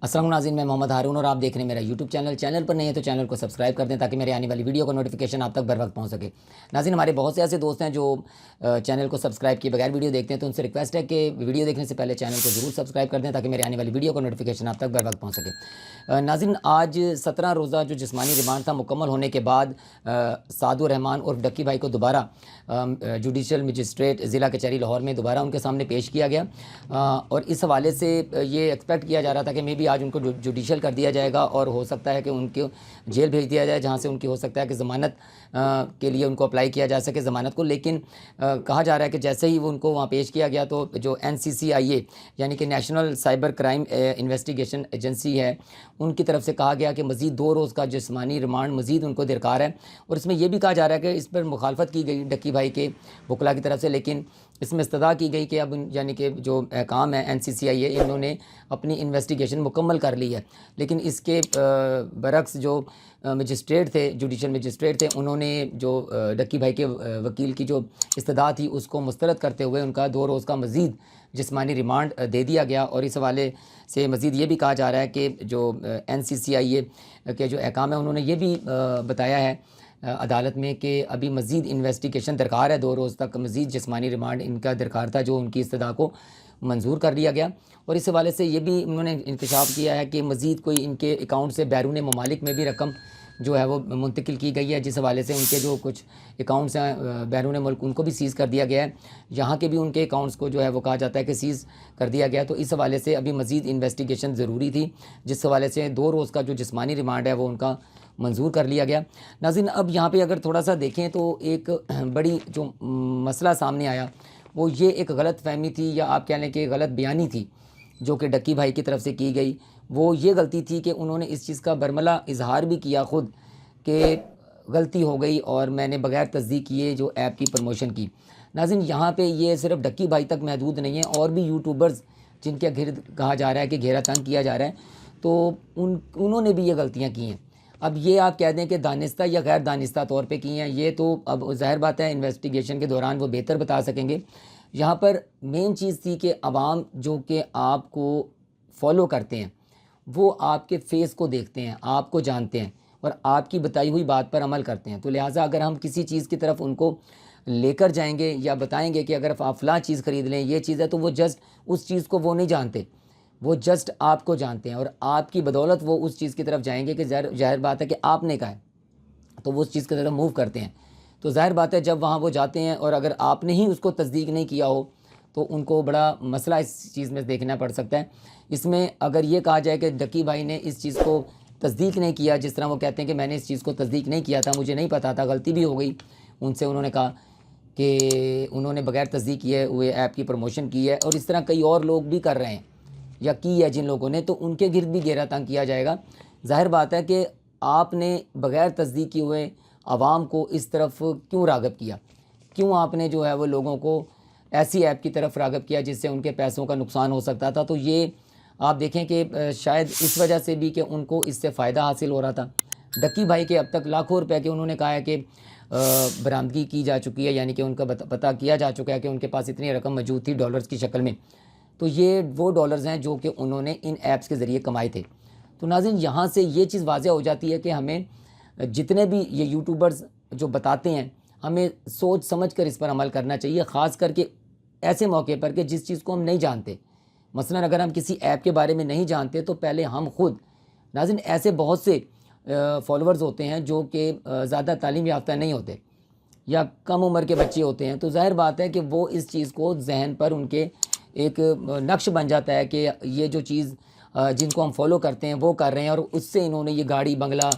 अस्सलाम नाज़रीन, मैं मोहम्मद हारून और आप देख रहे हैं मेरा यूट्यूब चैनल पर नहीं है तो चैनल को सब्सक्राइब कर दें ताकि मेरे आने वाली वीडियो का नोटिफिकेशन आप तक बर वक्त पहुंच सके। नाज़रीन, हमारे बहुत से ऐसे दोस्त हैं जो चैनल को सब्सक्राइब किए बगैर वीडियो देखते हैं, तो उनसे रिक्वेस्ट है कि वीडियो देखने से पहले चैनल को ज़रूर सब्सक्राइब कर दें ताकि मेरे आने वाली वीडियो का नोटिफिकेशन आप तक बर वक्त पहुँच सके। नाज़रीन, आज 17 रोज़ा जो जिस्मानी रिमांड था मुकम्मल होने के बाद सादुर रहमान और डक्की भाई को दोबारा जुडिशल मजिस्ट्रेट ज़िला कचहरी लाहौर में दोबारा उनके सामने पेश किया गया। और इस हवाले से ये एक्सपेक्ट किया जा रहा था कि मे बी आज उनको जुडिशल कर दिया जाएगा और हो सकता है कि उनको जेल भेज दिया जाए, जहाँ से उनकी हो सकता है कि ज़मानत के लिए उनको अप्लाई किया जा सके ज़मानत को। लेकिन कहा जा रहा है कि जैसे ही वो उनको वहाँ पेश किया गया तो जो NCCIA यानी कि national cyber crime investigation agency है, उनकी तरफ से कहा गया कि मज़ीद 2 रोज़ का जिस्मानी रिमांड मज़ीद उनको दरकार है। और इसमें यह भी कहा जा रहा है कि इस पर मुखालफत की गई डक्की भाई के वकला की तरफ से, लेकिन इसमें इस्तदा की गई कि अब यानी कि जो काम है NCCIA, इन्होंने अपनी इन्वेस्टिगेशन मुकम्मल कर ली है। लेकिन इसके बरक्स जो मजिस्ट्रेट थे, जुडिशल मजिस्ट्रेट थे, उन्होंने जो डक्की भाई के वकील की जो इस्तदा थी उसको मुस्तरद करते हुए उनका 2 रोज़ का मज़ीद जिस्मानी रिमांड दे दिया गया। और इस हवाले से मज़ीद ये भी कहा जा रहा है कि जो NCCIA के जो अहकाम है उन्होंने ये भी बताया है अदालत में कि अभी मज़ीद इन्वेस्टिगेशन दरकार है, 2 रोज़ तक मज़ीद जिस्मानी रिमांड इनका दरकार था जो उनकी इस्तदा को मंजूर कर लिया गया। और इस हवाले से ये भी उन्होंने इंकशाफ किया है कि मज़ीद कोई इनके अकाउंट से बैरून ममालिक में भी रकम जो है वो मुंतकिल की गई है, जिस हवाले से उनके जो कुछ अकाउंट्स हैं बैरून मुल्क उनको भी सीज़ कर दिया गया है। यहाँ के भी उनके अकाउंट्स को जो है वो कहा जाता है कि सीज़ कर दिया गया। तो इस हवाले से अभी मज़ीद इन्वेस्टिगेशन ज़रूरी थी, जिस हवाले से 2 रोज़ का जो जिस्मानी रिमांड है वो उनका मंजूर कर लिया गया। नाज़रीन, अब यहाँ पे अगर थोड़ा सा देखें तो एक बड़ी जो मसला सामने आया वो ये एक गलत फहमी थी, या आप कह लें कि गलत बयानी थी जो कि डक्की भाई की तरफ से की गई। वो ये गलती थी कि उन्होंने इस चीज़ का बरमला इजहार भी किया खुद कि गलती हो गई और मैंने बगैर तस्दीक किए जो ऐप की प्रमोशन की। नाज़रीन, यहाँ पे ये सिर्फ डक्की भाई तक महदूद नहीं है, और भी यूट्यूबर्स जिनके घिर कहा जा रहा है कि घेरा तंग किया जा रहा है, तो उन्होंने भी ये गलतियाँ की हैं। अब ये आप कह दें कि दानिस्ता या गैर दानिस्ता तौर पे की हैं, ये तो अब ज़ाहिर बात है इन्वेस्टिगेशन के दौरान वो बेहतर बता सकेंगे। यहाँ पर मेन चीज़ थी कि अवाम जो कि आपको फॉलो करते हैं वो आपके फेस को देखते हैं, आपको जानते हैं और आपकी बताई हुई बात पर अमल करते हैं। तो लिहाजा अगर हम किसी चीज़ की तरफ उनको लेकर जाएंगे या बताएंगे कि अगर आप फ़लाँ चीज़ ख़रीद लें, ये चीज़ है, तो वो जस्ट उस चीज़ को वो नहीं जानते, वो जस्ट आपको जानते हैं और आपकी बदौलत वो उस चीज़ की तरफ जाएंगे कि ज़ाहिर बात है कि आपने कहा है, तो वो उस चीज़ की तरफ मूव करते हैं। तो ज़ाहिर बात है जब वहाँ वो जाते हैं और अगर आपने ही उसको तस्दीक नहीं किया हो तो उनको बड़ा मसला इस चीज़ में देखना पड़ सकता है। इसमें अगर ये कहा जाए कि डक्की भाई ने इस चीज़ को तस्दीक नहीं किया, जिस तरह वो कहते हैं कि मैंने इस चीज़ को तस्दीक नहीं किया था, मुझे नहीं पता था, गलती भी हो गई उनसे, उन्होंने कहा कि उन्होंने बगैर तस्दीक किए हुए ऐप की प्रमोशन की है और इस तरह कई और लोग भी कर रहे हैं या की है जिन लोगों ने, तो उनके गिर्द भी घेरा तंग किया जाएगा। ज़ाहिर बात है कि आपने बगैर तस्दीक किए हुए आवाम को इस तरफ क्यों राग़िब किया, क्यों आपने जो है वो लोगों को ऐसी ऐप की तरफ राग़िब किया जिससे उनके पैसों का नुकसान हो सकता था। तो ये आप देखें कि शायद इस वजह से भी कि उनको इससे फ़ायदा हासिल हो रहा था। डक्की भाई के अब तक लाखों रुपए के उन्होंने कहा है कि बरामदगी की जा चुकी है, यानी कि उनका पता किया जा चुका है कि उनके पास इतनी रकम मौजूद थी डॉलर्स की शक्ल में। तो ये वो डॉलर्स हैं जो कि उन्होंने इन ऐप्स के ज़रिए कमाए थे। तो नाज़रीन, यहाँ से ये चीज़ वाज़ेह हो जाती है कि हमें जितने भी ये यूट्यूबर्स जो बताते हैं, हमें सोच समझ कर इस पर अमल करना चाहिए, ख़ास करके ऐसे मौके पर कि जिस चीज़ को हम नहीं जानते। मसलन अगर हम किसी ऐप के बारे में नहीं जानते तो पहले हम खुद, नाज़रीन ऐसे बहुत से फॉलोअर्स होते हैं जो कि ज़्यादा तालीम याफ्ता नहीं होते या कम उम्र के बच्चे होते हैं, तो ज़ाहिर बात है कि वो इस चीज़ को जहन पर उनके एक नक्श बन जाता है कि ये जो चीज़ जिनको हम फॉलो करते हैं वो कर रहे हैं और उससे इन्होंने ये गाड़ी बंगला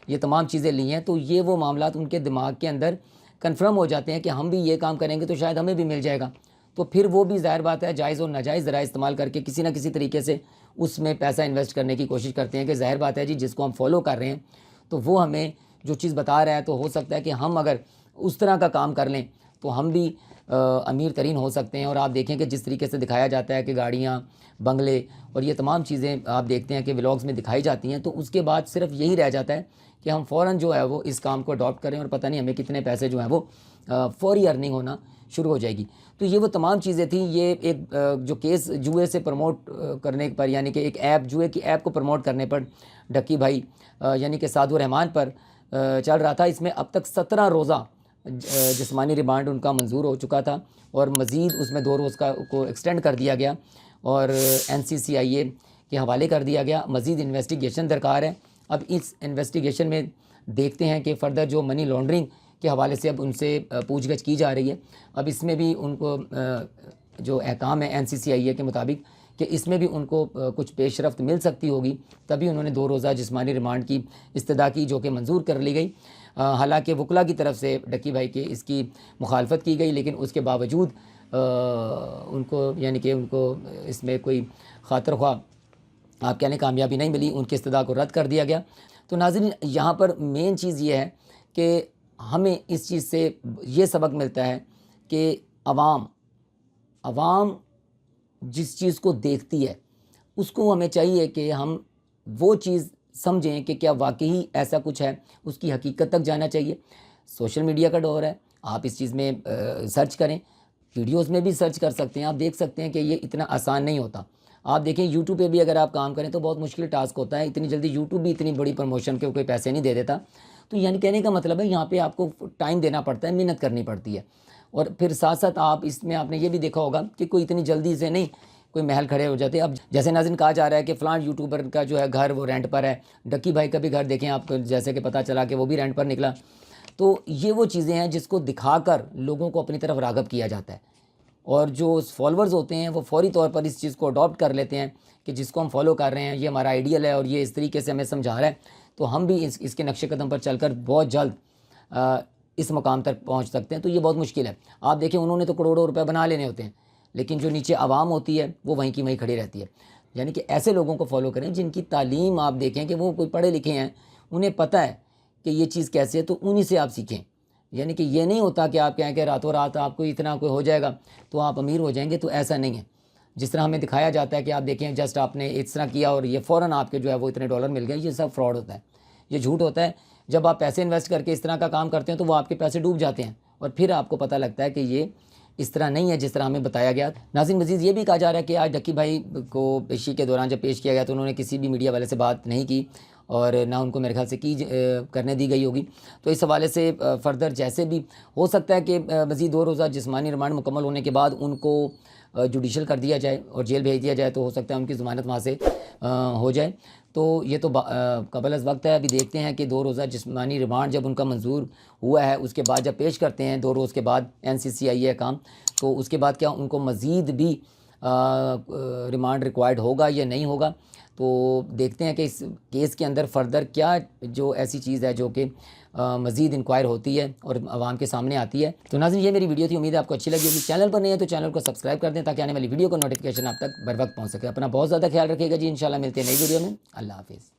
ये तमाम चीज़ें ली हैं। तो ये वो मामलात उनके दिमाग के अंदर कन्फर्म हो जाते हैं कि हम भी ये काम करेंगे तो शायद हमें भी मिल जाएगा। तो फिर वो भी ज़ाहिर बात है जायज़ और नाजायज़ ज़रा इस्तेमाल करके किसी न किसी तरीके से उसमें पैसा इन्वेस्ट करने की कोशिश करते हैं कि ज़ाहिर बात है जी जिसको हम फॉलो कर रहे हैं तो वो हमें जो चीज़ बता रहा है, तो हो सकता है कि हम अगर उस तरह का काम कर लें तो हम भी अमीर तरीन हो सकते हैं। और आप देखें कि जिस तरीके से दिखाया जाता है कि गाड़ियाँ, बंगले और ये तमाम चीज़ें आप देखते हैं कि व्लॉग्स में दिखाई जाती हैं, तो उसके बाद सिर्फ यही रह जाता है कि हम फ़ौरन जो है वो इस काम को अडॉप्ट करें और पता नहीं हमें कितने पैसे जो हैं वो फ़ौरी अर्निंग होना शुरू हो जाएगी। तो ये वो तमाम चीज़ें थी। ये एक जो केस जुए से प्रमोट करने पर, यानी कि एक ऐप, जुए की ऐप को प्रमोट करने पर ढक्की भाई यानी कि साधु रहमान पर चल रहा था। इसमें अब तक 17 रोज़ा जिस्मानी रिमांड उनका मंजूर हो चुका था और मज़ीद उसमें 2 रोज़ को एक्सटेंड कर दिया गया और NCCIA के हवाले कर दिया गया। मज़ीद इन्वेस्टिगेशन दरकार है। अब इस इन्वेस्टिगेशन में देखते हैं कि फ़र्दर जो मनी लॉन्ड्रिंग के हवाले से अब उनसे पूछगछ की जा रही है। अब इसमें भी उनको जो अहकाम है NCCIA के मुताबिक कि इसमें भी उनको कुछ पेशरफ्त मिल सकती होगी, तभी उन्होंने 2 रोज़ा जिस्मानी रिमांड की इस्तदा की, जो कि मंजूर कर ली गई। हालांकि वकला की तरफ से ढक्की भाई के इसकी मुखालफत की गई, लेकिन उसके बावजूद उनको यानी कि उनको इसमें कोई खातर ख्वाह आप कहने कामयाबी नहीं मिली, उनकी इस्तदा को रद्द कर दिया गया। तो नाज़रीन, यहाँ पर मेन चीज़ ये है कि हमें इस चीज़ से ये सबक मिलता है कि अवाम जिस चीज़ को देखती है उसको हमें चाहिए कि हम वो चीज़ समझें कि क्या वाकई ऐसा कुछ है, उसकी हकीकत तक जाना चाहिए। सोशल मीडिया का दौर है, आप इस चीज़ में सर्च करें, वीडियोस में भी सर्च कर सकते हैं। आप देख सकते हैं कि ये इतना आसान नहीं होता। आप देखें यूट्यूब पे भी अगर आप काम करें तो बहुत मुश्किल टास्क होता है। इतनी जल्दी यूट्यूब भी इतनी बड़ी प्रमोशन के कोई पैसे नहीं दे देता। तो यानी कहने का मतलब है यहाँ पे आपको टाइम देना पड़ता है, मेहनत करनी पड़ती है। और फिर साथ साथ आप इसमें आपने ये भी देखा होगा कि कोई इतनी जल्दी से नहीं कोई महल खड़े हो जाते। अब जैसे नाज़रीन कहा जा रहा है कि फ़लाँ यूट्यूबर का जो है घर वो रेंट पर है, ढक्की भाई का भी घर देखें आपको, जैसे कि पता चला कि वो भी रेंट पर निकला। तो ये वो चीज़ें हैं जिसको दिखाकर लोगों को अपनी तरफ राग़ब किया जाता है और जो फॉलोअर्स होते हैं वो फ़ौरी तौर पर इस चीज़ को अडॉप्ट कर लेते हैं कि जिसको हम फॉलो कर रहे हैं ये हमारा आइडियल है और ये इस तरीके से हमें समझा रहा है, तो हम भी इसके नक्शे कदम पर चलकर बहुत जल्द इस मुकाम तक पहुंच सकते हैं। तो ये बहुत मुश्किल है। आप देखें, उन्होंने तो करोड़ों रुपए बना लेने होते हैं, लेकिन जो नीचे आवाम होती है वो वहीं की वहीं खड़ी रहती है। यानी कि ऐसे लोगों को फॉलो करें जिनकी तालीम आप देखें कि वो कोई पढ़े लिखे हैं, उन्हें पता है कि ये चीज़ कैसे है, तो उन्हीं से आप सीखें। यानी कि ये नहीं होता कि आप कहें कि रातों रात आपको इतना कोई हो जाएगा तो आप अमीर हो जाएंगे, तो ऐसा नहीं है। जिस तरह हमें दिखाया जाता है कि आप देखें जस्ट आपने इस तरह किया और ये फ़ौरन आपके जो है वो इतने डॉलर मिल गए, ये सब फ्रॉड होता है, ये झूठ होता है। जब आप पैसे इन्वेस्ट करके इस तरह का काम करते हैं तो वो आपके पैसे डूब जाते हैं और फिर आपको पता लगता है कि ये इस तरह नहीं है जिस तरह हमें बताया गया। नाज़रीन, मज़ीद ये भी कहा जा रहा है कि आज ढक्की भाई को पेशी के दौरान जब पेश किया गया तो उन्होंने किसी भी मीडिया वाले से बात नहीं की और ना उनको मेरे ख्याल से करने दी गई होगी। तो इस हवाले से फ़र्दर जैसे भी हो सकता है कि मज़ीद 2 रोज़ा जिस्मानी रिमांड मुकम्मल होने के बाद उनको जुडिशल कर दिया जाए और जेल भेज दिया जाए, तो हो सकता है उनकी ज़मानत वहाँ से हो जाए। तो ये तो कबल अज़ वक्त है। अभी देखते हैं कि 2 रोज़ा जिस्मानी रिमांड जब उनका मंजूर हुआ है उसके बाद जब पेश करते हैं 2 रोज़ के बाद NCCIA काम, तो उसके बाद क्या उनको मज़ीद भी रिमांड रिक्वायर्ड होगा या नहीं होगा। तो देखते हैं कि इस केस के अंदर फ़र्दर क्या जो ऐसी चीज़ है जो कि मज़ीद इंक्वायर होती है और आवाम के सामने आती है। तो नाज़रीन, ये मेरी वीडियो थी, उम्मीद है आपको अच्छी लगी होगी। चैनल पर नहीं है तो चैनल को सब्सक्राइब कर दें ताकि आने वाली वीडियो को नोटिफिकेशन आप तक बर वक्त पहुँच सके। अपना बहुत ज़्यादा ख्याल रखिएगा जी। इंशाल्लाह मिलते हैं नई वीडियो में। अल्लाह हाफ़िज़।